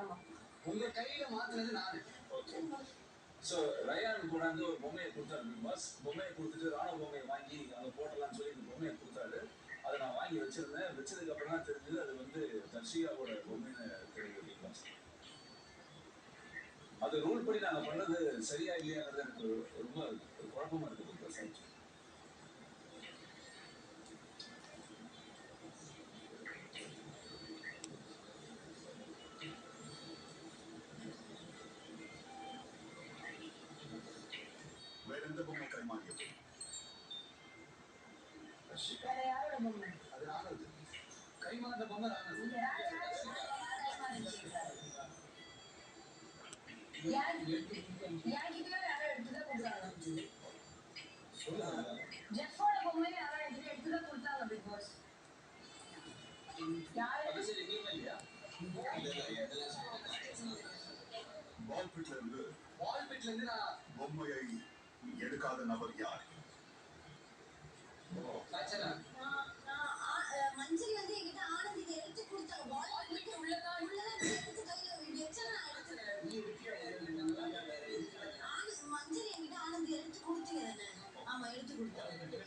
ஆமா. உங்க கையில மாத்துனது நானு. ஓகே. சோ ரயான் கொண்டாந்து ஒரு பொம்மையை கொடுத்தாரு பிக் பாஸ். பொம்மையை கொடுத்துட்டு ராணுவ பொம்மையை வாங்கி அங்க போடலாம்னு சொல்லி இந்த பொம்மையை கொடுத்தாரு. அதை நான் வாங்கி வச்சிருந்தேன். வச்சதுக்கு அப்புறம் தான் தெரிஞ்சது அது வந்து தர்ஷிகாவோட பொம்மைன்னு தெரியுது பிக் பாஸ். அது ரூல் படி நாங்க பண்ணது சரியா இல்லையாங்கிறது எனக்கு ரொம்ப குழப்பமா இருக்கு பிக் பாஸ். வேற எந்த பொம்மை கைமாறியது? வேற யாரோட பொம்மை? அது ராணுவ கைமாறின பொம்மை ராணுவ. ஜெஃபோட பொம்மையை அவன் எடுத்துதான் கொடுத்தாங்க பிக் பாஸ். பால்பிட்ல இருந்து நான் பொம்மையை எடுக்காத நபர் யார்? மஞ்சரி வந்து என்கிட்ட ஆனந்திக்கு எடுத்து கொடுத்தாங்க. பால்பிட் உள்ளதான் எடுத்து கையில வச்சா நான் எடுத்துறேன். மஞ்சரி என்கிட்ட ஆனந்தி எடுத்து கொடுத்தீங்க தானே? ஆமா எடுத்து கொடுத்தாங்க.